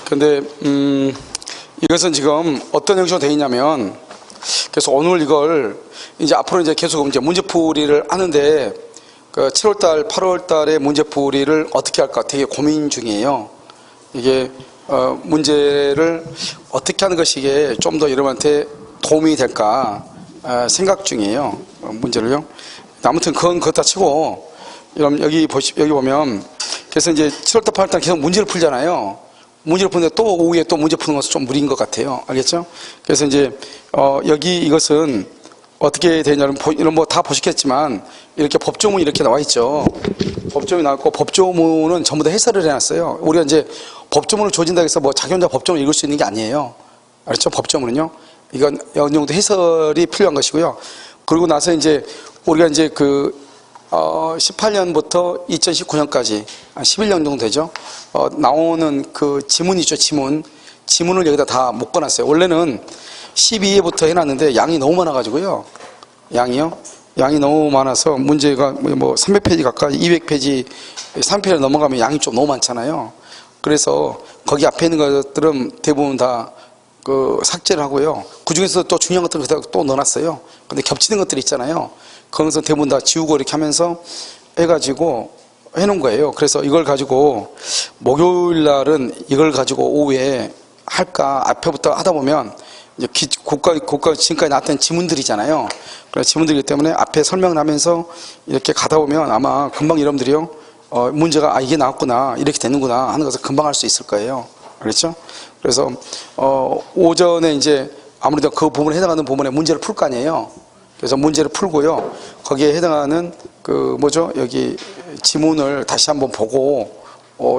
근데 이것은 지금 어떤 형식으로 되어 있냐면, 그래서 오늘 이걸 이제 앞으로 이제 계속 이제 문제풀이를 하는데, 그 7월달, 8월달에 문제풀이를 어떻게 할까 되게 고민 중이에요. 이게 문제를 어떻게 하는 것이 이게 좀 더 여러분한테 도움이 될까 생각 중이에요. 문제를요. 아무튼 그건 그렇다 치고, 여기 보면, 그래서 이제 7월달, 8월달 계속 문제를 풀잖아요. 문제를 푸는데 또 오후에 또 문제 푸는 것은 좀 무리인 것 같아요. 알겠죠? 그래서 이제 여기 이것은 어떻게 되냐면, 이런 뭐 다 보셨겠지만 이렇게 법조문이 이렇게 나와 있죠. 법조문이 나왔고, 법조문은 전부 다 해설을 해놨어요. 우리가 이제 법조문을 조진다고 해서 뭐 자기 혼자 법조문을 읽을 수 있는 게 아니에요. 알았죠? 법조문은요. 이건 어느 정도 해설이 필요한 것이고요. 그리고 나서 이제 우리가 이제 18년부터 2019년까지 11년 정도 되죠. 나오는 그 지문이죠. 지문을 여기다 다 묶어놨어요. 원래는 12회부터 해놨는데 양이 너무 많아가지고요. 양이 너무 많아서 문제가 뭐 300페이지 가까이, 200페이지, 300페이지 넘어가면 양이 좀 너무 많잖아요. 그래서 거기 앞에 있는 것들은 대부분 다 삭제를 하고요. 그 중에서 또 중요한 것들을 또 넣어놨어요. 근데 겹치는 것들이 있잖아요. 거기서 대부분 다 지우고 이렇게 하면서 해가지고 해놓은 거예요. 그래서 이걸 가지고 목요일 날은 이걸 가지고 오후에 할까, 앞에부터 하다 보면 이제 고가 지금까지 나왔던 지문들이잖아요. 그래서 지문들이기 때문에 앞에 설명을 하면서 이렇게 가다 보면 아마 금방 여러분들이요, 문제가 이게 나왔구나, 이렇게 되는구나 하는 것을 금방 할 수 있을 거예요. 그렇죠? 그래서 오전에 이제 아무래도 그 부분에 해당하는 부분에 문제를 풀 거 아니에요. 그래서 문제를 풀고요, 거기에 해당하는 여기 지문을 다시 한번 보고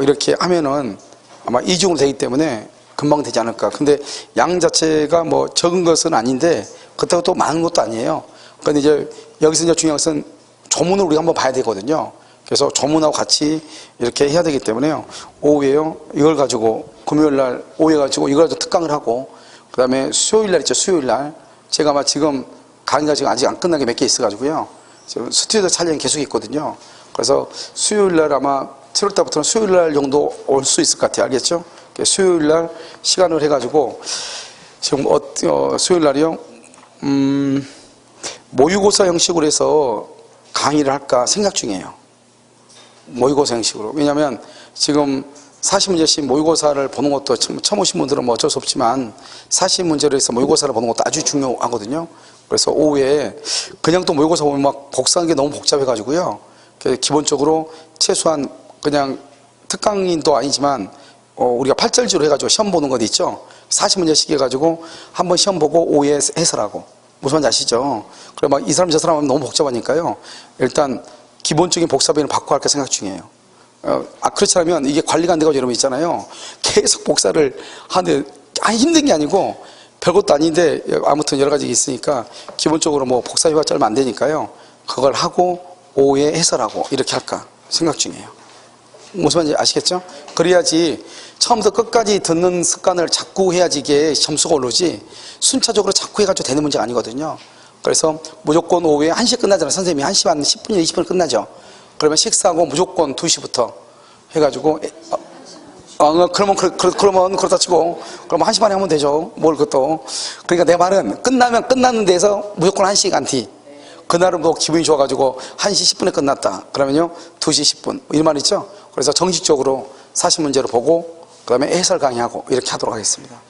이렇게 하면은 아마 이중으로 되기 때문에 금방 되지 않을까. 근데 양 자체가 뭐 적은 것은 아닌데 그렇다고 또 많은 것도 아니에요. 그런데 이제 여기서 이제 중요한 것은 조문을 우리가 한번 봐야 되거든요. 그래서 조문하고 같이 이렇게 해야 되기 때문에요. 오후에요, 이걸 가지고 금요일 날 오후에 가지고 이걸 가지고 특강을 하고, 그 다음에 수요일 날 있죠. 수요일 날 제가 아마 지금 강의가 지금 아직 안 끝난 게 몇 개 있어가지고요. 지금 스튜디오 촬영이 계속 있거든요. 그래서 수요일 날 아마 7월 달부터는 수요일 날 정도 올 수 있을 것 같아요. 알겠죠? 수요일 날 시간을 해가지고 지금 수요일 날이요, 모의고사 형식으로 해서 강의를 할까 생각 중이에요. 모의고사 형식으로. 왜냐하면 지금 40문제씩 모의고사를 보는 것도 처음 오신 분들은 뭐 어쩔 수 없지만 40문제로 해서 모의고사를 보는 것도 아주 중요하거든요. 그래서 오후에 그냥 또 모의고사 보면 막 복사하는 게 너무 복잡해가지고요. 기본적으로 최소한 그냥 특강인도 아니지만 우리가 팔절지로 해가지고 시험 보는 것 있죠. 40문제씩 해가지고 한번 시험 보고 오후에 해설하고. 무슨 말인지 아시죠? 그래 막 이 사람 저 사람 하면 너무 복잡하니까요. 일단 기본적인 복사비는 받고 할까 생각 중이에요. 그렇지 않으면 이게 관리가 안 돼가지고 여러분 있잖아요. 계속 복사를 하는데 힘든 게 아니고 별것도 아닌데 아무튼 여러 가지 있으니까 기본적으로 뭐 복사비가 얼마 안 되니까요. 그걸 하고 오후에 해설하고 이렇게 할까 생각 중이에요. 무슨 말인지 아시겠죠? 그래야지 처음부터 끝까지 듣는 습관을 자꾸 해야지 이게 점수가 오르지, 순차적으로 자꾸 해가지고 되는 문제가 아니거든요. 그래서 무조건 오후에 1시에 끝나잖아요. 선생님이 1시 반 10분이나 20분 끝나죠. 그러면 식사하고 무조건 2시부터 해가지고 그러면 그렇다 치고 그러면 1시 반에 하면 되죠. 뭘 그것도. 그러니까 내 말은 끝나면 끝나는 데서 무조건 1시간 뒤. 그날은 뭐 기분이 좋아가지고 1시 10분에 끝났다. 그러면요 2시 10분 이 말 있죠. 그래서 정식적으로 40문제를 보고 그 다음에 해설 강의하고 이렇게 하도록 하겠습니다.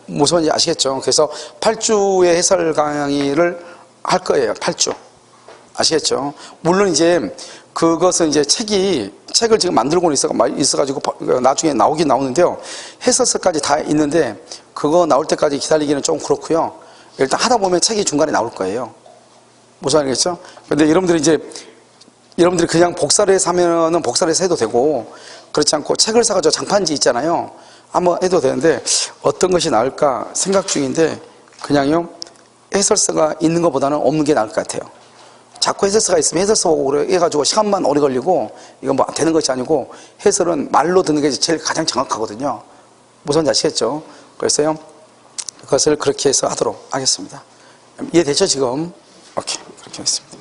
무슨 말인지 아시겠죠? 그래서 8주의 해설 강의를 할 거예요. 8주. 아시겠죠? 물론 이제 그것은 이제 책을 지금 만들고 있어가지고 나중에 나오는데요. 해설서까지 다 있는데 그거 나올 때까지 기다리기는 좀 그렇고요. 일단 하다 보면 책이 중간에 나올 거예요. 무슨 말이겠죠? 근데 여러분들이 그냥 복사를 해서 하면은 복사를 해서 해도 되고, 그렇지 않고 책을 사가지고 장판지 있잖아요. 한번 해도 되는데 어떤 것이 나을까 생각 중인데, 그냥요 해설서가 있는 것보다는 없는 게 나을 것 같아요. 자꾸 해설서가 있으면 해설서 보고 해가지고 시간만 오래 걸리고 이건 뭐 되는 것이 아니고, 해설은 말로 듣는 게 제일 가장 정확하거든요. 무슨 말인지 아시겠죠? 그래서요 그것을 그렇게 해서 하도록 하겠습니다. 이해되죠 지금? 오케이, 그렇게 하겠습니다.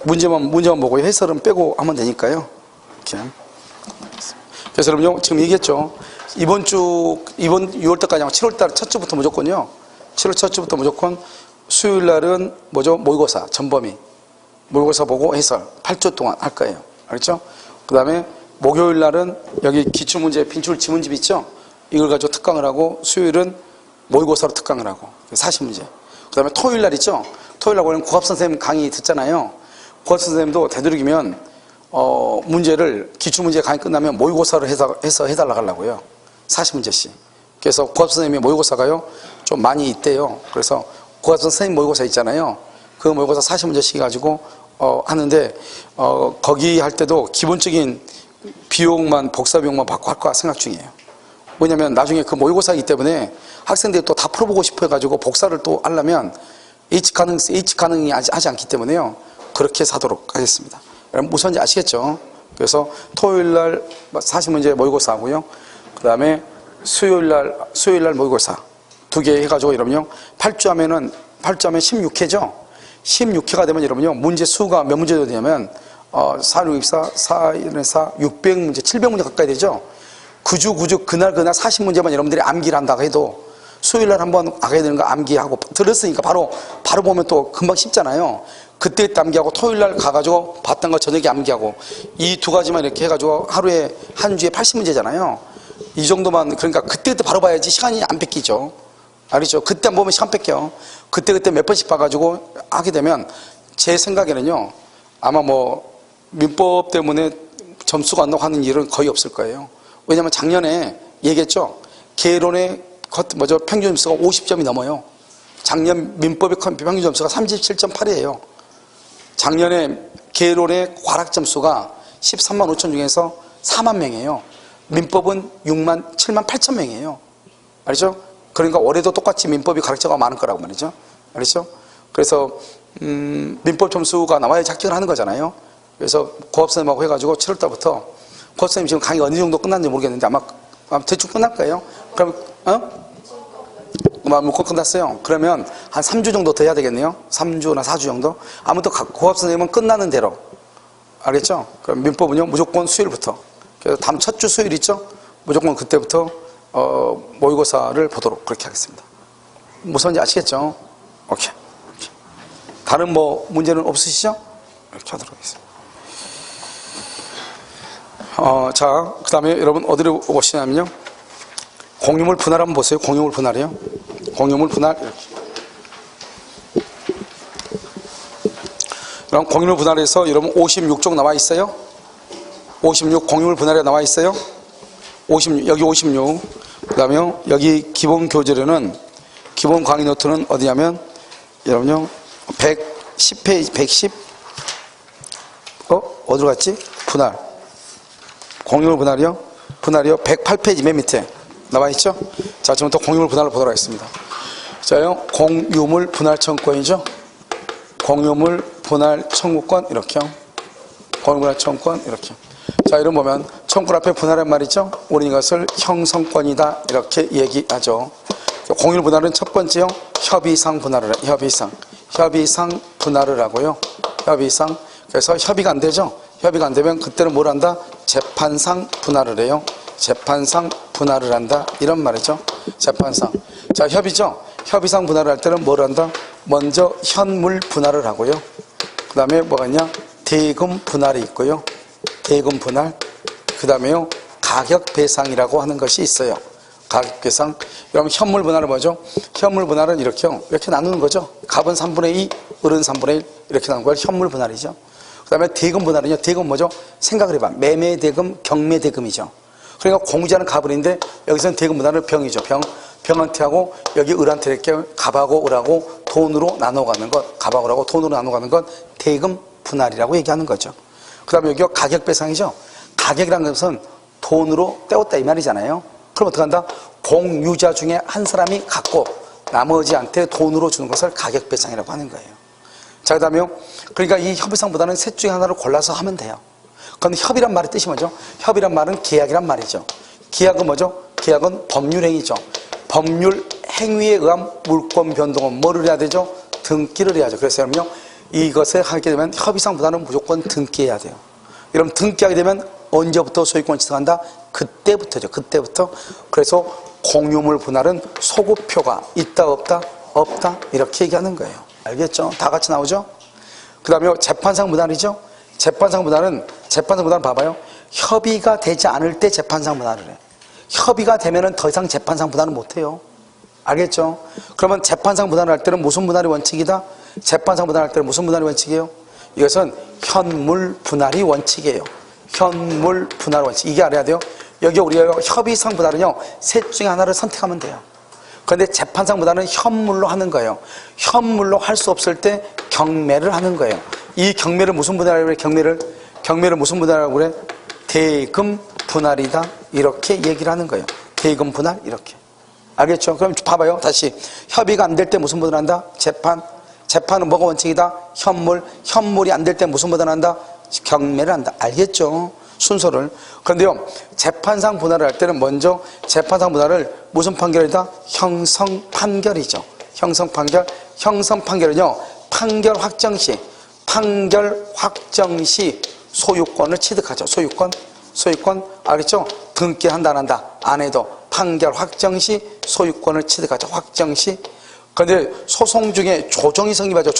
문제만 보고 해설은 빼고 하면 되니까요. 이렇게. 그래서 여러분 지금 얘기했죠. 이번 6월달까지 7월달 첫 주부터 무조건요. 7월 첫 주부터 무조건 수요일 날은 뭐죠? 모의고사, 전범위. 모의고사 보고 해설 8주 동안 할 거예요. 알겠죠? 그 다음에 목요일 날은 여기 기출문제, 빈출 지문집 있죠? 이걸 가지고 특강을 하고 수요일은 모의고사로 특강을 하고 40문제. 그 다음에 토요일 날 있죠? 토요일 날 원래 국합선생님 강의 듣잖아요. 국합선생님도 되도록이면 문제를 기출문제 강의 끝나면 모의고사로 해서 해달라고 하려고요. 40문제씩. 그래서 국합선생님이 모의고사가요 좀 많이 있대요. 그래서 국합선생님 모의고사 있잖아요. 그 모의고사 40문제씩 가지고 하는데 거기 할 때도 기본적인 비용만 복사 비용만 받고 할까 생각 중이에요. 왜냐면 나중에 그 모의고사이기 때문에 학생들이 또 다 풀어보고 싶어 가지고 복사를 또 하려면 H 가능이 하지 않기 때문에요. 그렇게 사도록 하겠습니다. 여러분 무슨지 아시겠죠? 그래서 토요일 날 40문제 모의고사 하고요. 그 다음에 수요일 날 모의고사 2개 해가지고 여러분요. 8주 하면 16회죠? 16회가 되면 여러분요. 문제 수가 몇 문제 되냐면 4, 6, 24, 4, 1, 4, 600문제, 700문제 가까이 되죠? 그날 40문제만 여러분들이 암기를 한다고 해도 수요일 날 한번 하게 되는 거 암기하고 들었으니까 바로 보면 또 금방 쉽잖아요. 그때 암기하고 토요일 날 가가지고 봤던 거 저녁에 암기하고 이 두 가지만 이렇게 해가지고 하루에 한 주에 80문제잖아요. 이 정도만 그러니까 그때 바로 봐야지 시간이 안 뺏기죠. 알겠죠? 그때 안 보면 시간 뺏겨. 그때 몇 번씩 봐가지고 하게 되면 제 생각에는요. 아마 민법 때문에 점수가 안 나고 하는 일은 거의 없을 거예요. 왜냐면 작년에 얘기했죠. 개론의 평균 점수가 50점이 넘어요. 작년 민법의 평균 점수가 37.8이에요. 작년에 개론의 과락 점수가 13만 5천 중에서 4만 명이에요. 민법은 7만 8천 명이에요. 알죠? 그러니까 올해도 똑같이 민법이 가락자가 많을 거라고 말이죠. 알죠? 그래서 민법 점수가 나와야 합격을 하는 거잖아요. 그래서 고합선생님하고 해가지고 7월달부터 고합선생님 지금 강의 어느 정도 끝났는지 모르겠는데 아마 대충 끝날 거예요. 그럼 묶어 끝났어요. 그러면 한 3주 정도 더 해야 되겠네요. 3주나 4주 정도. 아무튼 고합선생님은 끝나는 대로. 알겠죠? 그럼 민법은요 무조건 수요일부터. 그래서 다음 첫 주 수요일 있죠? 무조건 그때부터 모의고사를 보도록 그렇게 하겠습니다. 무슨지 아시겠죠? 오케이. 다른 문제는 없으시죠? 이렇게 하도록 하겠습니다. 자, 그 다음에 여러분 어디로 오시냐면요. 공유물 분할 한번 보세요. 공유물 분할이요. 공유물 분할 이렇게. 그럼 공유물 분할에서 여러분 56쪽 나와 있어요. 56 공유물 분할에 나와 있어요. 56 여기 56. 그 다음에 여기 기본 교재로는 기본 강의 노트는 어디냐면 여러분요 110페이지 110 어디로 갔지? 분할 공유물 분할이요. 108페이지 맨 밑에 나와 있죠? 자, 지금부터 공유물 분할을 보도록 하겠습니다. 자요, 공유물 분할 청구권이죠? 공유물 분할 청구권, 이렇게요. 공유물 분할 청구권, 이렇게. 자, 이런 보면, 청구권 앞에 분할한 말이죠? 우리는 이것을 형성권이다. 이렇게 얘기하죠. 공유물 분할은 첫 번째요, 협의상 분할을, 협의상 분할을 하고요. 협의상. 그래서 협의가 안 되죠? 협의가 안 되면 그때는 뭘 한다? 재판상 분할을 해요. 재판상 분할을 한다. 이런 말이죠. 재판상. 자, 협의죠? 협의상 분할을 할 때는 뭘 한다? 먼저 현물 분할을 하고요. 그 다음에 뭐가 있냐? 대금 분할이 있고요. 대금 분할. 그 다음에요. 가격 배상이라고 하는 것이 있어요. 가격 배상. 그럼 현물 분할은 뭐죠? 현물 분할은 이렇게요. 이렇게 나누는 거죠. 갑은 3분의 2, 을은 3분의 1. 이렇게 나누는 걸 현물 분할이죠. 그 다음에 대금 분할은요. 대금 뭐죠? 생각을 해봐. 매매 대금, 경매 대금이죠. 그러니까 공유자는 갑을인데 여기서는 대금 분할은 병이죠. 병한테 하고 여기 을한테 이렇게 갑하고 을하고 돈으로 나눠가는 것, 갑하고 을하고 돈으로 나눠가는 것 대금 분할이라고 얘기하는 거죠. 그 다음에 여기가 가격 배상이죠. 가격이라는 것은 돈으로 떼었다 이 말이잖아요. 그럼 어떻게 한다? 공유자 중에 한 사람이 갖고 나머지한테 돈으로 주는 것을 가격 배상이라고 하는 거예요. 자, 그 다음에요. 그러니까 이 협의상보다는 셋 중에 하나를 골라서 하면 돼요. 그런데 협의란 말의 뜻이 뭐죠? 협의란 말은 계약이란 말이죠. 계약은 뭐죠? 계약은 법률행위죠. 법률 행위에 의한 물권 변동은 뭐를 해야 되죠? 등기를 해야죠. 그래서 여러분요, 이것을 하게 되면 협의상보다는 무조건 등기해야 돼요. 여러분 등기하게 되면 언제부터 소유권을 취득한다? 그때부터죠. 그때부터. 그래서 공유물 분할은 소급표가 있다 없다? 없다. 이렇게 얘기하는 거예요. 알겠죠? 다 같이 나오죠? 그 다음에 재판상 분할이죠? 재판상 분할은 봐봐요. 협의가 되지 않을 때 재판상 분할을 해. 협의가 되면은 더 이상 재판상 분할은 못해요. 알겠죠? 그러면 재판상 분할을 할 때는 무슨 분할이 원칙이다? 재판상 분할할 때는 무슨 분할이 원칙이에요? 이것은 현물 분할이 원칙이에요. 현물 분할 원칙. 이게 알아야 돼요. 여기 우리가 협의상 분할은요, 셋 중에 하나를 선택하면 돼요. 그런데 재판상 분할은 현물로 하는 거예요. 현물로 할 수 없을 때 경매를 하는 거예요. 이 경매를 무슨 분할이라고 그래? 경매를 무슨 분할이라고 그래? 대금 분할이다. 이렇게 얘기를 하는 거예요. 대금 분할 이렇게. 알겠죠? 그럼 봐봐요. 다시 협의가 안 될 때 무슨 분할한다? 재판은 뭐가 원칙이다? 현물이 안 될 때 무슨 분할한다? 경매를 한다. 알겠죠? 순서를. 그런데요, 재판상 분할을 할 때는 먼저 재판상 분할을 무슨 판결이다? 형성 판결이죠. 형성 판결은요, 판결 확정 시 소유권을 취득하죠. 소유권 알겠죠? 등기한다 안 한다? 안 해도 판결 확정 시 소유권을 취득하죠. 확정 시. 그런데 소송 중에 조정이 성립하죠.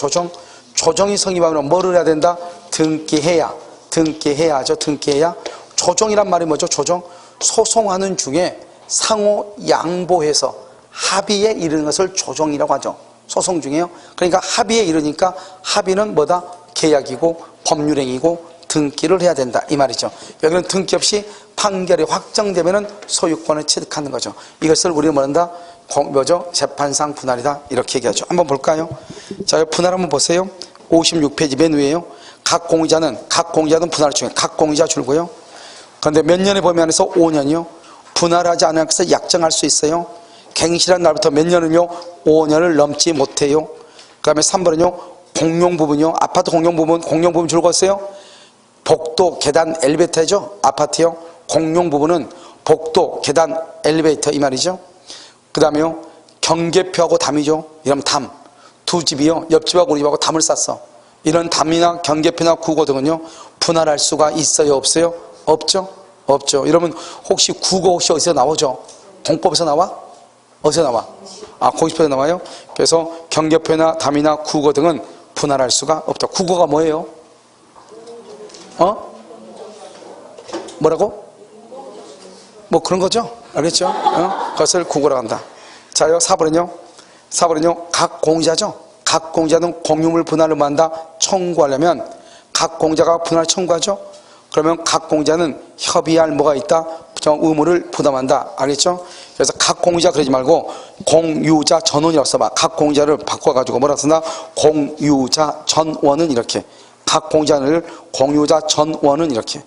조정이 성립하면 뭐를 해야 된다? 등기해야죠. 등기해야. 조정이란 말이 뭐죠? 조정. 소송하는 중에 상호 양보해서 합의에 이르는 것을 조정이라고 하죠. 소송 중에요. 그러니까 합의에 이르니까 합의는 뭐다? 계약이고 법률행위고 등기를 해야 된다. 이 말이죠. 여기는 등기 없이 판결이 확정되면은 소유권을 취득하는 거죠. 이것을 우리가 뭐한다? 재판상 분할이다. 이렇게 얘기하죠. 한번 볼까요? 자, 분할 한번 보세요. 56페이지 맨 위에요. 각 공유자는 분할 중에 각 공유자 줄고요. 그런데 몇 년의 범위 안에서 5년이요. 분할하지 않은 것을 약정할 수 있어요. 갱신한 날부터 몇 년은요? 5년을 넘지 못해요. 그 다음에 3번은요. 공용부분이요. 아파트 공용부분 줄었어요. 복도, 계단, 엘리베이터죠. 아파트요. 공용부분은 복도, 계단, 엘리베이터 이 말이죠. 그 다음에요. 경계표하고 담이죠. 이러면 담. 두 집이요. 옆집하고 우리 집하고 담을 쌌어. 이런 담이나 경계표나 국어 등은요. 분할할 수가 있어요? 없어요? 없죠? 여러분 혹시 국어 어디서 나오죠? 공법에서 나와? 어디서 나와? 공시표에서 나와요? 그래서 경계표나 담이나 국어 등은 분할할 수가 없다. 국어가 뭐예요? 뭐라고? 뭐 그런 거죠? 알겠죠? 그것을 국어라고 한다. 자, 4번은요. 각 공유자죠? 각 공유자는 공유물 분할을 한다. 청구하려면 각 공유자가 분할 청구하죠? 그러면 각 공유자는 협의할 뭐가 있다? 의무를 부담한다. 알겠죠? 그래서 각 공유자 그러지 말고 공유자 전원이라고 써봐. 각 공유자를 바꿔가지고 뭐라고 쓰나? 공유자 전원은 이렇게. 각 공유자 전원은 이렇게.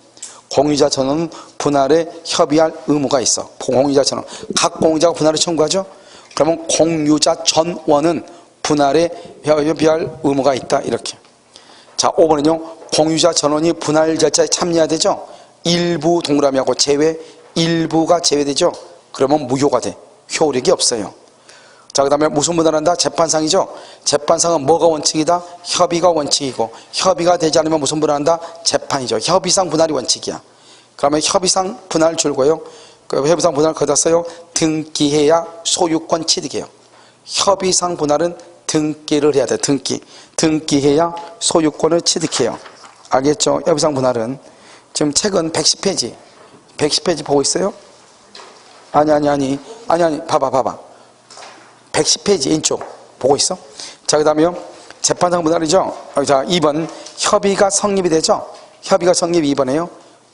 공유자 전원은 분할에 협의할 의무가 있어. 공유자 전원. 각 공유자가 분할을 청구하죠? 그러면 공유자 전원은 분할에 협의할 의무가 있다. 이렇게. 자, 5번은요. 공유자 전원이 분할 절차에 참여해야 되죠? 일부 동그라미하고 제외, 일부가 제외되죠? 그러면 무효가 돼. 효력이 없어요. 자, 그 다음에 무슨 분할한다? 재판상이죠? 재판상은 뭐가 원칙이다? 협의가 원칙이고, 협의가 되지 않으면 무슨 분할한다? 재판이죠. 협의상 분할이 원칙이야. 그러면 협의상 분할 줄고요. 그 협의상 분할 거기다 써요. 등기해야 소유권 취득해요. 협의상 분할은 등기를 해야 돼. 등기해야 소유권을 취득해요. 알겠죠? 협의상 분할은. 지금 책은 110페이지 보고 있어요? 아니. 봐봐. 110페이지 왼쪽 보고 있어? 자, 그 다음에요. 재판상 분할이죠? 자, 2번. 협의가 성립이 되죠? 협의가 성립 2번이에요.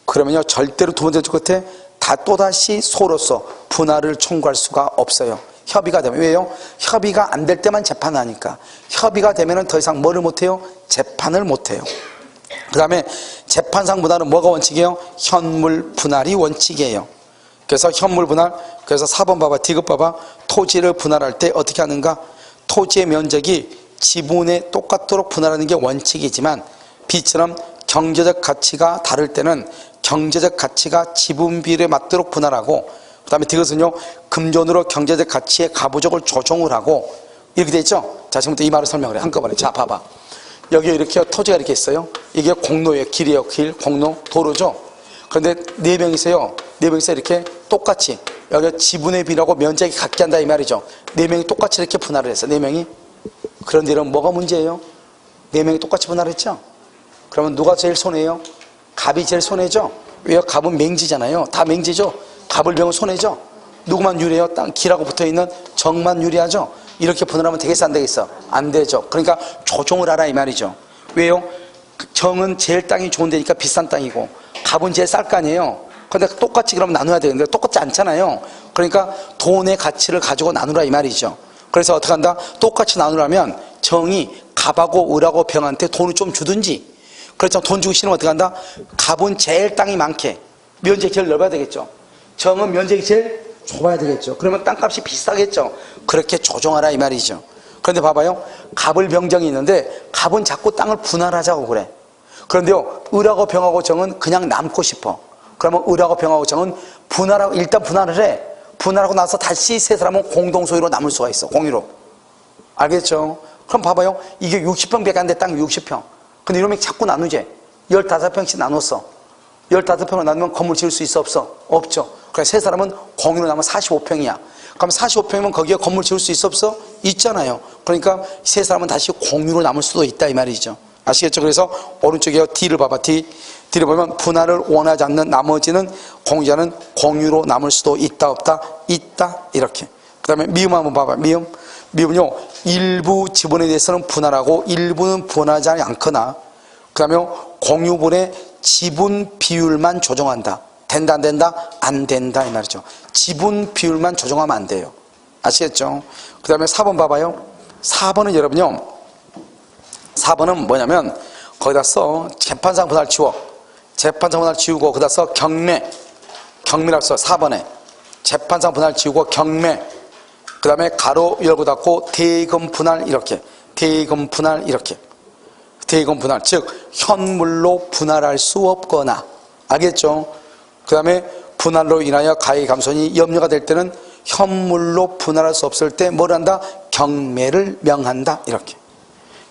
그러면요, 절대로 두 번째 끝에 또다시 소로서 분할을 청구할 수가 없어요. 협의가 되면. 왜요? 협의가 안 될 때만 재판을 하니까. 협의가 되면은 더 이상 뭐를 못해요? 재판을 못해요. 그 다음에 재판상 분할은 뭐가 원칙이에요? 현물 분할이 원칙이에요. 그래서 현물 분할, 그래서 4번 봐봐, 디귿 봐봐. 토지를 분할할 때 어떻게 하는가? 토지의 면적이 지분에 똑같도록 분할하는 게 원칙이지만 B처럼 경제적 가치가 다를 때는 경제적 가치가 지분 비율에 맞도록 분할하고, 그 다음에 디귿은요, 금전으로 경제적 가치의 가부족을 조정을 하고, 이렇게 돼 있죠? 자, 지금부터 이 말을 설명을 해. 한꺼번에. 자, 봐봐. 여기 이렇게 토지가 이렇게 있어요. 이게 공로예요. 길이에요. 길, 공로, 도로죠. 그런데 네 명이서요. 네 명이서 이렇게 똑같이 여기 지분의 비라고 면적이 같게 한다 이 말이죠. 네 명이 똑같이 이렇게 분할을 했어. 네 명이. 그런데 이런 뭐가 문제예요? 네 명이 똑같이 분할했죠. 그러면 누가 제일 손해예요? 갑이 제일 손해죠. 왜요? 갑은 맹지잖아요. 다 맹지죠. 갑을 병은 손해죠. 누구만 유리해요? 땅 기라고 붙어있는 정만 유리하죠. 이렇게 분할하면 되겠어 안 되겠어? 안 되죠. 그러니까 조종을 하라 이 말이죠. 왜요? 정은 제일 땅이 좋은 데니까 비싼 땅이고 갑은 제일 쌀 거 아니에요. 그런데 똑같이 그럼 나눠야 되는데 똑같지 않잖아요. 그러니까 돈의 가치를 가지고 나누라 이 말이죠. 그래서 어떻게 한다? 똑같이 나누려면 정이 갑하고 을하고 병한테 돈을 좀 주든지, 그렇죠. 돈 주기 싫으면 어떻게 한다? 갑은 제일 땅이 많게 면적이 제일 넓어야 되겠죠. 정은 면적이 제일 좁아야 되겠죠. 그러면 땅값이 비싸겠죠. 그렇게 조정하라 이 말이죠. 그런데 봐봐요. 갑을 병정이 있는데 갑은 자꾸 땅을 분할하자고 그래. 그런데요, 을하고 병하고 정은 그냥 남고 싶어. 그러면 을하고 병하고 정은 분할하고, 일단 분할을 해. 분할하고 나서 다시 세 사람은 공동 소유로 남을 수가 있어. 공유로. 알겠죠? 그럼 봐봐요. 이게 60평밖에 안 돼. 땅 60평. 근데 이러면 자꾸 나누지. 15평씩 나눴어. 15평을 나누면 건물 지을 수 있어 없어? 없죠. 그러니까 세 사람은 공유로 남으면 45평이야. 그럼 45평이면 거기에 건물 지을 수 있어 없어? 있잖아요. 그러니까 세 사람은 다시 공유로 남을 수도 있다 이 말이죠. 아시겠죠? 그래서 오른쪽에 D를 봐봐. D를 보면 분할을 원하지 않는 나머지는 공유자는 공유로 남을 수도 있다 없다? 있다 이렇게. 그 다음에 미음 한번 봐봐. 미음은요, 일부 지분에 대해서는 분할하고 일부는 분할하지 않거나, 그 다음에 공유분의 지분 비율만 조정한다. 된다 안 된다? 안 된다 이 말이죠. 지분 비율만 조정하면 안 돼요. 아시겠죠? 그 다음에 4번 봐봐요. 4번은 여러분요, 4번은 뭐냐면 거기다 써 재판상 분할 지워. 재판상 분할 지우고 거기다 써 경매라고 써. 4번에 재판상 분할 지우고 경매, 그 다음에 가로 열고 닫고 대금 분할 이렇게. 대금 분할 이렇게. 대금 분할, 즉 현물로 분할할 수 없거나. 알겠죠? 그 다음에 분할로 인하여 가액 감손이 염려가 될 때는 현물로 분할할 수 없을 때 뭘 한다? 경매를 명한다 이렇게.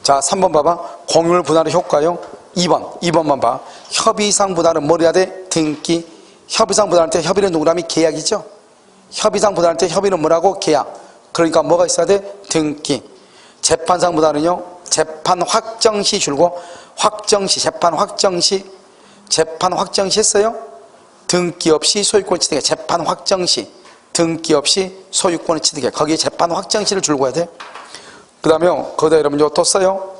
자, 3번 봐봐. 공유물 분할의 효과요. 2번만 봐. 협의상 분할은 뭘 해야 돼? 등기. 협의상 분할할 때 협의는 누구라면 계약이죠. 협의상 분할할 때 협의는 뭐라고? 계약. 그러니까 뭐가 있어야 돼? 등기. 재판상 분할은요, 재판 확정시 줄고, 재판 확정시 했어요? 등기 없이 소유권 취득해. 재판 확정시 등기 없이 소유권을 취득해. 거기에 재판 확정시를 줄고 해야 돼. 그 다음에 거기다 여러분 또 써요.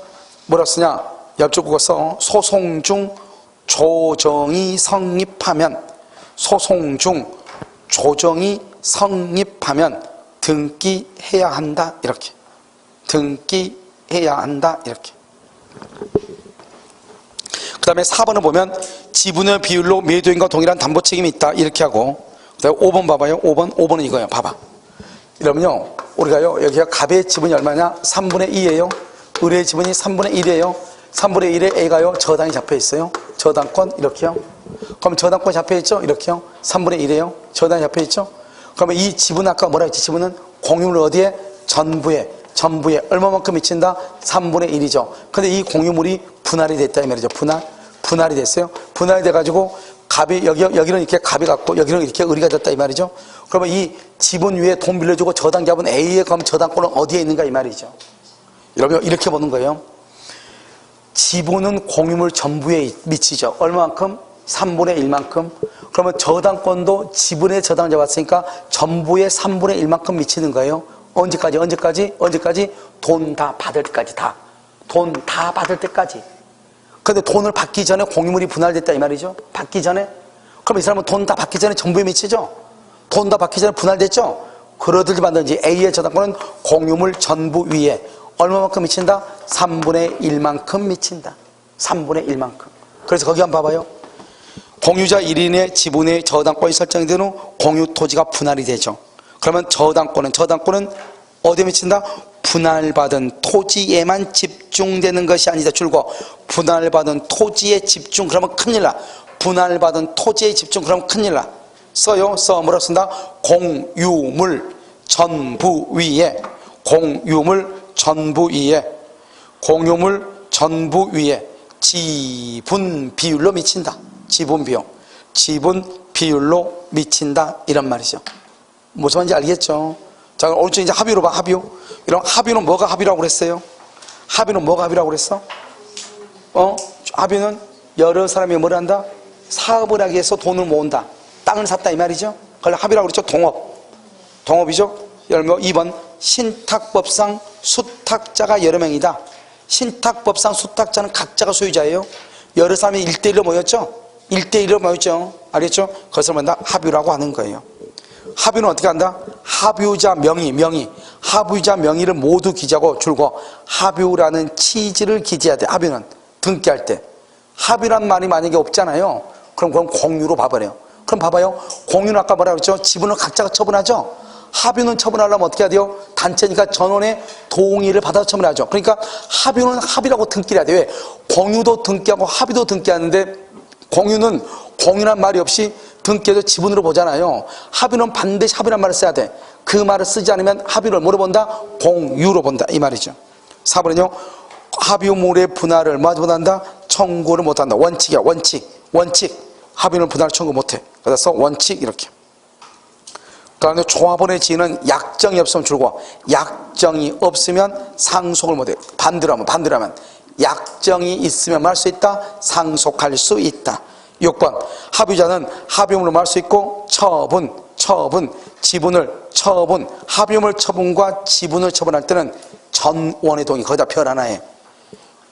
뭐라 쓰냐? 옆쪽 그거 써. 소송 중 조정이 성립하면, 소송 중 조정이 성립하면 등기해야 한다 이렇게. 등기해야 한다 이렇게. 그 다음에 4번을 보면 지분의 비율로 매도인과 동일한 담보 책임이 있다 이렇게 하고, 그 다음에 5번 봐봐요. 5번은 이거예요. 봐봐. 이러면요, 우리가요, 여기가 갑의 지분이 얼마냐? 3분의 2예요. 을의 지분이 3분의 1이에요. 3분의 1에 A가요, 저당이 잡혀 있어요. 저당권 이렇게요. 그럼 저당권 잡혀 있죠? 이렇게요. 3분의 1이에요. 저당이 잡혀 있죠? 그러면 이 지분, 아까 뭐라 했지? 지분은 공유물 어디에? 전부에 얼마만큼 미친다? 3분의 1이죠. 근데 이 공유물이 분할이 됐다 이 말이죠. 분할이 됐어요. 분할이 돼가지고 갑이 여기는 이렇게 갑이 갖고 여기는 이렇게 을이가 됐다 이 말이죠. 그러면 이 지분 위에 돈 빌려주고 저당 잡은 A의 그럼 저당권은 어디에 있는가 이 말이죠. 여러분 이렇게 보는 거예요. 지분은 공유물 전부에 미치죠. 얼마만큼? 3분의 1만큼. 그러면 저당권도 지분에 저당 잡았으니까 전부의 3분의 1만큼 미치는 거예요. 언제까지? 돈 다 받을 때까지 돈 다 받을 때까지. 근데 돈을 받기 전에 공유물이 분할됐다 이 말이죠. 받기 전에. 그럼 이 사람은 돈 다 받기 전에 전부에 미치죠. 돈 다 받기 전에 분할됐죠. 그러든지 말든지 A의 저당권은 공유물 전부 위에 얼마만큼 미친다? 3분의 1만큼 미친다. 3분의 1만큼. 그래서 거기 한번 봐봐요. 공유자 1인의 지분의 저당권이 설정된 후 공유 토지가 분할이 되죠. 그러면 저당권은 어디에 미친다? 분할받은 토지에만 집중되는 것이 아니다. 줄고 분할받은 토지에 집중. 그러면 큰일 나. 분할받은 토지에 집중. 그러면 큰일 나. 써요. 뭐라고 쓴다? 공유물 전부 위에. 공유물 전부 위에 지분 비율로 미친다. 지분 비용. 지분 비율로 미친다 이런 말이죠. 무슨 말인지 알겠죠? 자, 오른쪽 이제 합의로 봐. 합의. 이런 합의는 뭐가 합의라고 그랬어요? 합의는 뭐가 합의라고 그랬어? 합의는 여러 사람이 뭘 한다? 사업을 하기 위해서 돈을 모은다. 땅을 샀다 이 말이죠. 그걸 합의라고 그랬죠. 동업이죠. 2번 신탁법상 수탁자가 여러 명이다. 신탁법상 수탁자는 각자가 소유자예요. 여러 사람이 1대1로 모였죠. 1대1로 모였죠. 알겠죠? 그것을 뭐다? 합의라고 하는 거예요. 합의는 어떻게 한다? 합의자 명의 합의자 명의를 모두 기재하고 줄고 합의라는 취지를 기재해야 돼. 합의는 등기할 때 합의란 말이 만약에 없잖아요. 그럼 그건 공유로 봐버려요. 그럼 봐봐요. 공유는 아까 뭐라 그랬죠? 지분을 각자가 처분하죠. 합의는 처분하려면 어떻게 해야 돼요? 단체니까 전원의 동의를 받아서 처분하죠. 그러니까 합의는 합의라고 등기를 해야 돼요. 왜? 공유도 등기하고 합의도 등기하는데 공유란 말이 없이 등기해서 지분으로 보잖아요. 합의는 반드시 합의란 말을 써야 돼. 그 말을 쓰지 않으면 합의를 뭐로 본다? 공유로 본다 이 말이죠. 4번은요. 합의물의 분할을 뭐하지 못한다? 청구를 못한다. 원칙이야. 원칙. 합의는 분할 청구 못해. 그래서 원칙 이렇게. 그다음에 조합원의 지위는 약정이 없으면 줄고 약정이 없으면 상속을 못해. 반대로 하면 약정이 있으면 할 수 있다. 상속할 수 있다. 6번 합의자는 합의물을 말 수 있고 합의물 처분과 지분을 처분할 때는 전원의 동의 거기다 별 하나 해.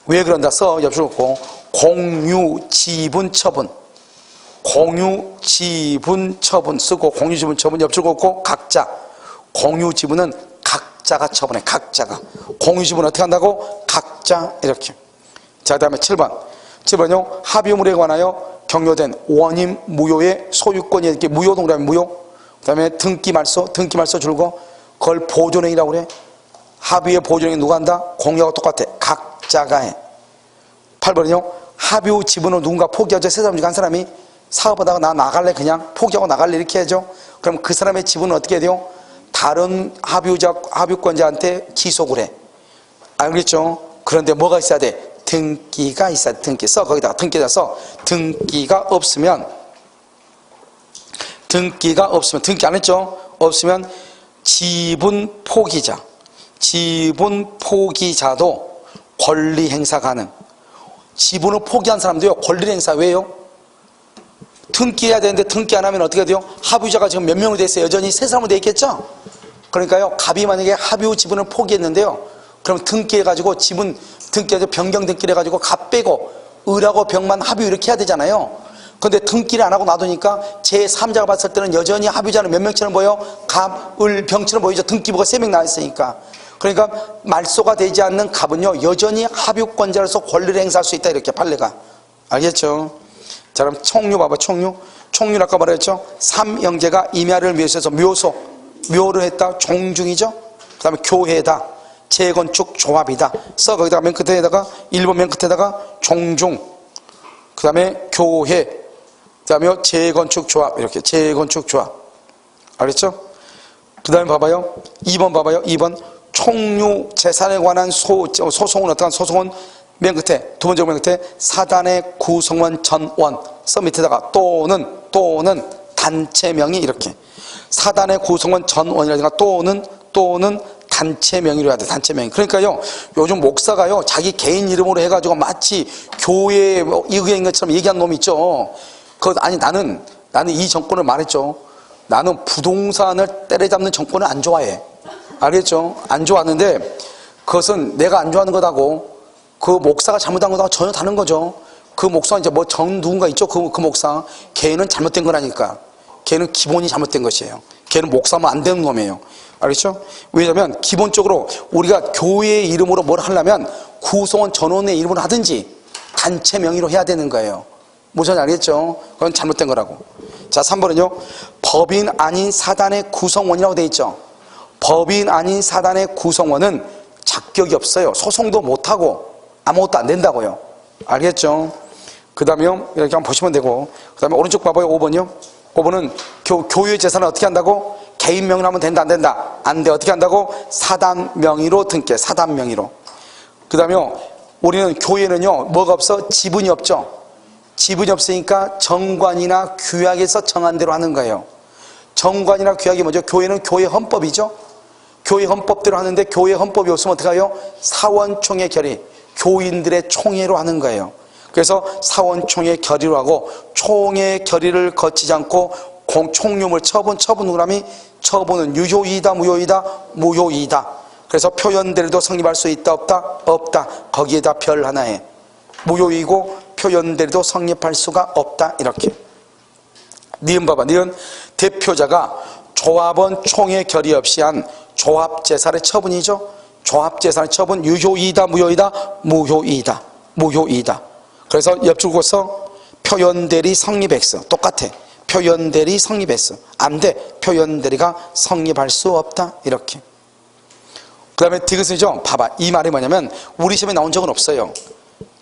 왜 그런다 써 옆줄 긋고 공유 지분 처분 쓰고 공유 지분 처분 옆줄 긋고 각자 공유 지분은 각자가 처분해. 각자가 공유 지분 어떻게 한다고? 각자 이렇게. 자, 그다음에 7번요. 합의물에 관하여 경료된 원임 무효의 소유권이 이렇게 무효 동그라미 무효. 그다음에 등기 말소 줄고 그걸 보존행위라고 그래. 합의의 보존행위 누가 한다? 공유하고 똑같아. 각자가 해. 8번은요. 합의 후 지분을 누군가 포기하죠. 세 사람 중 한 사람이 사업하다가 나 나갈래 그냥 포기하고 나갈래 이렇게 하죠. 그럼 그 사람의 지분은 어떻게 해야 돼요? 다른 합의권자한테 기속을 해. 알겠죠? 그런데 뭐가 있어야 돼? 등기가 있어야 돼. 등기 써. 거기다가 등기다 써. 등기가 없으면 등기 안 했죠? 없으면 지분 포기자도 권리 행사 가능. 지분을 포기한 사람도요 권리 행사. 왜요? 등기해야 되는데 등기 안 하면 어떻게 돼요? 합의자가 지금 몇 명으로 돼 있어요? 여전히 세 사람으로 돼 있겠죠? 그러니까요 갑이 만약에 합의 후 지분을 포기했는데요 그럼 등기해가지고 지분 등기해서 변경 등기를 해가지고 갑 빼고 을하고 병만 합의 이렇게 해야 되잖아요. 그런데 등기를 안 하고 놔두니까 제3자가 봤을 때는 여전히 합의자는 몇 명처럼 보여? 갑, 을, 병처럼 보이죠. 등기부가 3명 나와 있으니까. 그러니까 말소가 되지 않는 갑은요 여전히 합의권자로서 권리를 행사할 수 있다 이렇게 판례가. 알겠죠? 자 그럼 총류 봐봐. 총류는 아까 말했죠. 삼형제가 임야를 묘소해서 묘를 했다. 종중이죠. 그 다음에 교회다. 재건축 조합이다. 써 거기다가 맨 끝에다가 1번 맨 끝에다가 종중 그 다음에 교회 그 다음에 재건축 조합 이렇게 재건축 조합. 알겠죠? 그 다음에 봐봐요. 2번 봐봐요. 2번 총류 재산에 관한 소송은 어떠한 소송은 맨 끝에 두 번째 맨 끝에 사단의 구성원 전원 써 밑에다가 또는 단체 명의 이렇게 사단의 구성원 전원이라든가 또는 단체 명의로 해야 돼. 단체 명의. 그러니까요 요즘 목사가요 자기 개인 이름으로 해가지고 마치 교회에 의회인 것처럼 얘기한 놈이 있죠. 아니 나는 이 정권을 말했죠. 나는 부동산을 때려잡는 정권을 안 좋아해. 알겠죠? 안 좋아하는데 그것은 내가 안 좋아하는 거다고 그 목사가 잘못한 거다고 전혀 다른 거죠. 그 목사 이제 뭐 누군가 있죠. 그 목사 걔는 잘못된 거라니까. 걔는 기본이 잘못된 것이에요. 걔는 목사면 안 되는 놈이에요. 알겠죠? 왜냐면 기본적으로 우리가 교회의 이름으로 뭘 하려면 구성원 전원의 이름으로 하든지 단체 명의로 해야 되는 거예요. 무슨 알겠죠? 그건 잘못된 거라고. 자 3번은요. 법인 아닌 사단의 구성원이라고 돼 있죠. 법인 아닌 사단의 구성원은 자격이 없어요. 소송도 못하고 아무것도 안 된다고요. 알겠죠? 그 다음에 이렇게 한번 보시면 되고 그 다음에 오른쪽 봐봐요. 5번이요. 5번은 교회 재산을 어떻게 한다고? 개인 명의로 하면 된다 안 된다? 안 돼. 어떻게 한다고? 사단 명의로 등기해. 사단 명의로. 그 다음에 우리는 교회는요 뭐가 없어? 지분이 없죠. 지분이 없으니까 정관이나 규약에서 정한 대로 하는 거예요. 정관이나 규약이 뭐죠? 교회는 교회 헌법이죠. 교회 헌법대로 하는데 교회 헌법이 없으면 어떡해요? 사원총회 결의, 교인들의 총회로 하는 거예요. 그래서 사원총회 결의로 하고, 총회 결의를 거치지 않고 총유물 처분 누구람이 처분은 유효이다 무효이다? 무효이다. 그래서 표현대로도 성립할 수 있다 없다? 없다. 거기에다 별 하나에 무효이고 표현대로도 성립할 수가 없다. 이렇게. 니은 봐봐. 니은 대표자가 조합원 총회 결의 없이 한 조합재산의 처분이죠. 조합재산의 처분 유효이다 무효이다? 무효이다. 무효이다. 그래서 옆줄고서 표현대리 성립했어. 똑같아. 표현대리 성립했어. 안 돼. 표현대리가 성립할 수 없다. 이렇게. 그 다음에 디귿이죠. 봐봐. 이 말이 뭐냐면 우리 시험에 나온 적은 없어요.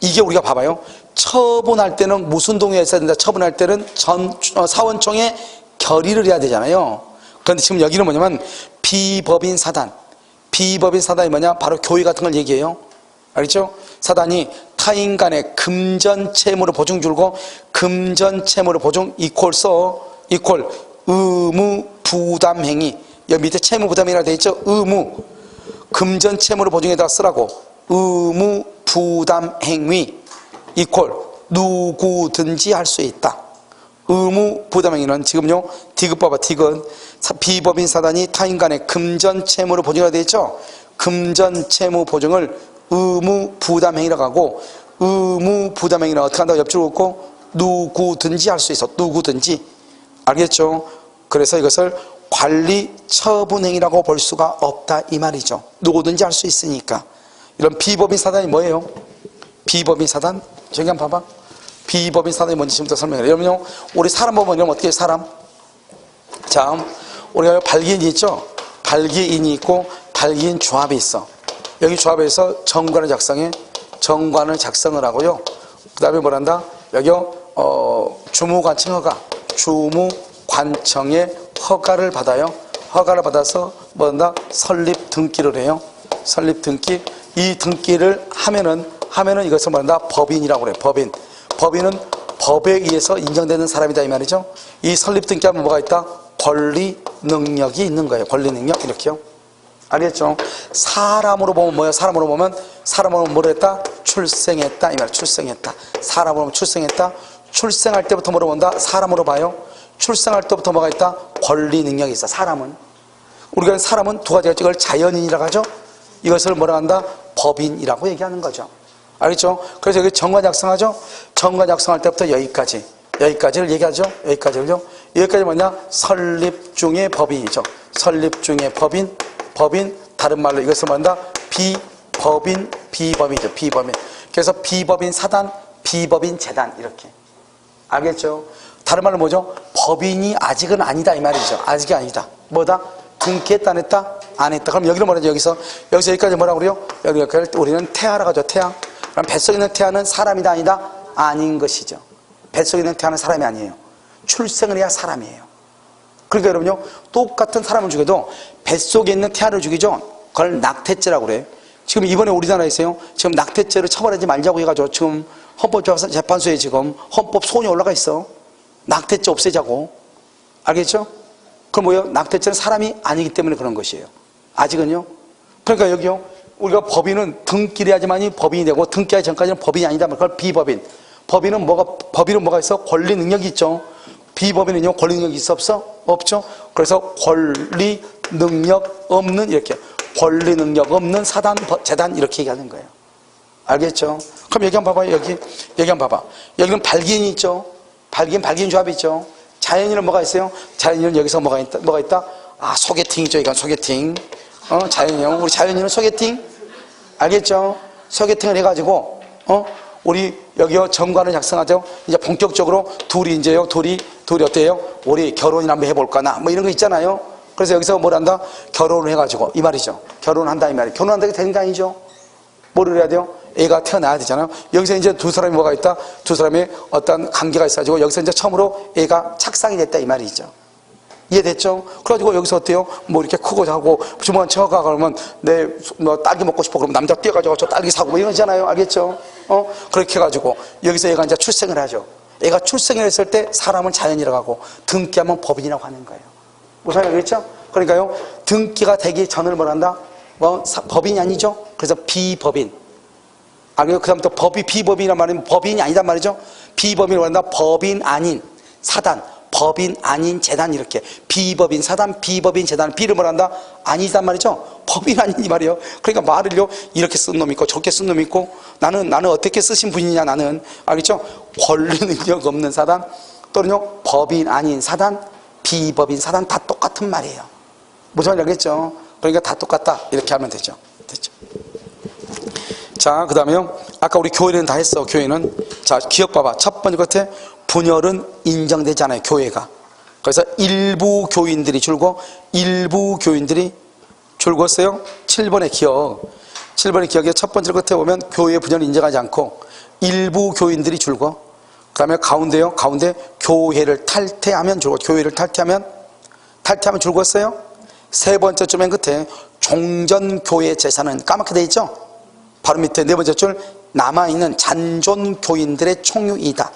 이게 우리가 봐봐요. 처분할 때는 무슨 동의가 있어야 된다. 처분할 때는 사원총회 결의를 해야 되잖아요. 그런데 지금 여기는 뭐냐면 비법인 사단. 비법인 사단이 뭐냐? 바로 교회 같은 걸 얘기해요. 알겠죠? 사단이 타인 간의 금전 채무를 보증 줄고, 금전 채무를 보증 이퀄 의무 부담 행위. 여기 밑에 채무 부담이라고 되어 있죠? 의무. 금전 채무를 보증에다 쓰라고. 의무 부담 행위 이퀄 누구든지 할 수 있다. 의무 부담 행위는 지금요, 디귿 봐봐. 디귿. 비법인 사단이 타인 간의 금전 채무를 보증하게 되어 있죠? 금전 채무 보증을 의무 부담 행위라고 하고, 의무 부담 행위는 어떻게 한다고 옆줄 긋고 누구든지 할 수 있어. 누구든지. 알겠죠? 그래서 이것을 관리 처분 행위라고 볼 수가 없다 이 말이죠. 누구든지 할 수 있으니까. 이런 비법인 사단이 뭐예요? 비법인 사단? 저기 한번 봐봐. 비법인 사단이 뭔지 지금부터 설명해요. 여러분요, 우리 사람 보면 어떻게 해요? 사람? 자, 우리가 발기인이 있죠? 발기인이 있고 발기인 조합이 있어. 여기 조합에서 정관을 작성해. 정관을 작성을 하고요. 그 다음에 뭐란다? 여기 주무관청 허가. 주무관청의 허가를 받아요. 허가를 받아서 뭐한다? 설립 등기를 해요. 설립 등기. 이 등기를 하면은 이것을 뭐한다? 법인이라고 그래. 법인. 법인은 법에 의해서 인정되는 사람이다 이 말이죠. 이 설립 등기하면 뭐가 있다? 권리 능력이 있는 거예요. 권리 능력 이렇게요. 알겠죠? 사람으로 보면 뭐야? 사람으로 보면 뭐를 했다? 출생했다 이 말. 출생했다. 사람으로 보면 출생했다. 출생할 때부터 뭐로 본다? 사람으로 봐요. 출생할 때부터 뭐가 있다? 권리 능력이 있어. 사람은. 우리가 사람은 두 가지가 있죠. 이걸 자연인이라고 하죠. 이것을 뭐라 한다? 법인이라고 얘기하는 거죠. 알겠죠? 그래서 여기 정관 작성하죠? 정관 작성할 때부터 여기까지를 얘기하죠? 여기까지를요? 여기까지 뭐냐? 설립 중의 법인이죠. 설립 중의 법인, 다른 말로 이것을 뭐한다? 비법이죠. 비법인. 그래서 비법인 사단, 비법인 재단, 이렇게. 알겠죠? 다른 말로 뭐죠? 법인이 아직은 아니다, 이 말이죠. 아직이 아니다. 뭐다? 등기했다, 안 했다? 안 했다. 그럼 여기는 뭐라죠? 여기서 여기까지 뭐라고 그래요? 여기까지 우리는 태아라고 하죠. 태아. 그럼 뱃속에 있는 태아는 사람이다, 아니다? 아닌 것이죠. 뱃속에 있는 태아는 사람이 아니에요. 출생을 해야 사람이에요. 그러니까 여러분요, 똑같은 사람을 죽여도 뱃속에 있는 태아를 죽이죠. 그걸 낙태죄라고 그래요. 지금 이번에 우리나라에서요, 지금 낙태죄를 처벌하지 말자고 해가지고 지금 헌법재판소에 지금 헌법 소원이 올라가 있어. 낙태죄 없애자고. 알겠죠? 그럼 뭐예요? 낙태죄는 사람이 아니기 때문에 그런 것이에요. 아직은요. 그러니까 여기요, 우리가 법인은 등기를 해야지만이 법인이 되고, 등기하기 전까지는 법인이 아니다. 그걸 비법인. 법인은 뭐가 있어? 권리 능력이 있죠. 비법인은요, 권리 능력이 있어? 없어? 없죠. 그래서 권리 능력 없는, 이렇게 권리 능력 없는 사단, 재단, 이렇게 얘기하는 거예요. 알겠죠? 그럼 여기 한번 봐봐요. 여기 한번 봐봐. 여기는 발기인이 있죠. 발기인 조합이 있죠. 자연인은 뭐가 있어요? 자연인은 여기서 뭐가 있다? 아, 소개팅이죠. 이건 소개팅. 자연인은, 우리 자연인은 소개팅. 알겠죠? 소개팅을 해가지고, 우리 여기요, 정관을 작성하죠. 이제 본격적으로 둘이 어때요? 우리 결혼이나 한번 해볼까나, 뭐 이런 거 있잖아요. 그래서 여기서 뭘 한다? 결혼을 해가지고, 이 말이죠. 결혼을 한다, 이 말이에요. 결혼한다고 되는 거 아니죠? 뭐를 해야 돼요? 애가 태어나야 되잖아요. 여기서 이제 두 사람이 뭐가 있다? 두 사람이 어떤 관계가 있어가지고, 여기서 이제 처음으로 애가 착상이 됐다, 이 말이죠. 이해됐죠? 그래가지고 여기서 어때요? 뭐 이렇게 크고 자고, 주머니 쳐가 그러면 뭐 딸기 먹고 싶어. 그러면 남자 뛰어가지고 저 딸기 사고 뭐 이러잖아요. 알겠죠? 그렇게 해가지고, 여기서 얘가 이제 출생을 하죠. 애가 출생했을 때 사람은 자연이라고 하고 등기하면 법인이라고 하는 거예요. 무슨 말이겠죠? 그러니까요, 등기가 되기 전을 뭐란다? 법인이 아니죠? 그래서 비법인. 그 다음부터 법이 비법인이란 말이면 법인이 아니단 말이죠? 비법인이라고 한다. 법인 아닌 사단, 법인 아닌 재단, 이렇게 비법인 사단, 비법인 재단, 비를 뭐란다? 아니단 말이죠? 법인 아닌 이 말이에요. 그러니까 말을요, 이렇게 쓴 놈이 있고 저렇게 쓴 놈이 있고, 나는 어떻게 쓰신 분이냐, 나는. 알겠죠? 권리 능력 없는 사단, 또는요 법인 아닌 사단, 비법인 사단, 다 똑같은 말이에요. 무슨 말인지 알겠죠? 그러니까 다 똑같다, 이렇게 하면 되죠. 됐죠? 자, 그 다음에요, 아까 우리 교회는 다 했어. 교회는, 자, 기억 봐봐. 첫 번째 끝에 분열은 인정되잖아요, 교회가. 그래서 일부 교인들이 줄고 일부 교인들이 줄었어요. 7번의 기억. 7번의 기억의 첫 번째 끝에 보면 교회 분열을 인정하지 않고 일부 교인들이 줄고, 그 다음에 가운데요, 가운데 교회를 탈퇴하면 줄고, 교회를 탈퇴하면 줄었어요. 세 번째 줄 맨 끝에 종전교회 재산은 까맣게 돼 있죠. 바로 밑에 네 번째 줄, 남아있는 잔존교인들의 총유이다.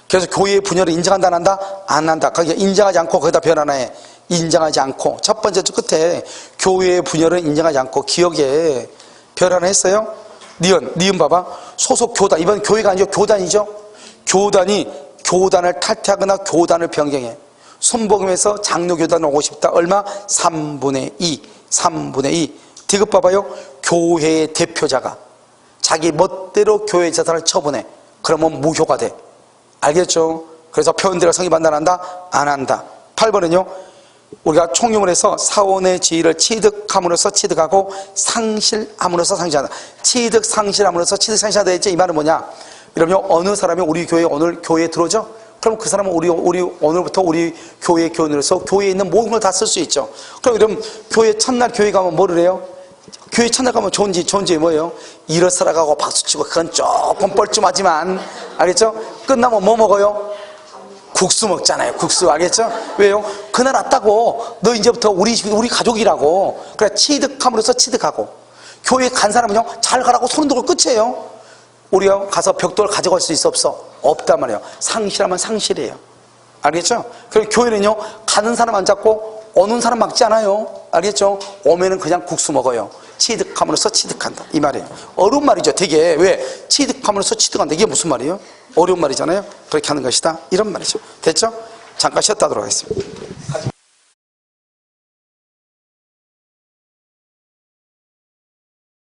그래서 교회의 분열을 인정한다, 안 한다? 안 한다. 거기에 인정하지 않고 거기다 별 하나 해. 인정하지 않고. 첫 번째 줄 끝에 교회의 분열을 인정하지 않고 기억에 별 하나 했어요. 니은 봐봐. 소속 교단. 이번 교회가 아니죠, 교단이죠. 교단을 탈퇴하거나 교단을 변경해. 순복음에서 장로교단 오고 싶다. 얼마? 3분의 2. 3분의 2. 디귿 봐봐요. 교회의 대표자가 자기 멋대로 교회 재산을 처분해. 그러면 무효가 돼. 알겠죠? 그래서 표현대로 성립 한다? 안 한다. 8번은요, 우리가 총용을 해서 사원의 지위를 취득함으로써 취득하고 상실함으로써 상실한다. 취득 상실함으로써 취득 상실한다 했지. 이 말은 뭐냐? 이러면 어느 사람이 우리 교회 오늘 교회에 들어오죠? 그럼 그 사람은 우리 오늘부터 우리 교회 교인으로서 교회에 있는 모든 걸 다 쓸 수 있죠. 그럼 이러면 교회 첫날 교회 가면 뭐를 해요? 교회 첫날 가면 좋은지 뭐예요? 일어 살아가고 박수치고, 그건 조금 뻘쭘하지만, 알겠죠? 끝나면 뭐 먹어요? 국수 먹잖아요. 국수. 알겠죠? 왜요? 그날 왔다고. 너 이제부터 우리 가족이라고. 그래, 취득함으로써 취득하고. 교회 간 사람은요, 잘 가라고 손 들고 끝이에요. 우리가 가서 벽돌 가져갈 수 있어, 없어? 없단 말이에요. 상실하면 상실이에요. 알겠죠? 그리고 교회는요, 가는 사람 안 잡고 오는 사람 막지 않아요. 알겠죠? 오면은 그냥 국수 먹어요. 취득함으로써 취득한다, 이 말이에요. 어려운 말이죠, 되게. 왜? 취득함으로써 취득한다. 이게 무슨 말이에요? 어려운 말이잖아요. 그렇게 하는 것이다, 이런 말이죠. 됐죠? 잠깐 쉬었다 하도록 하겠습니다.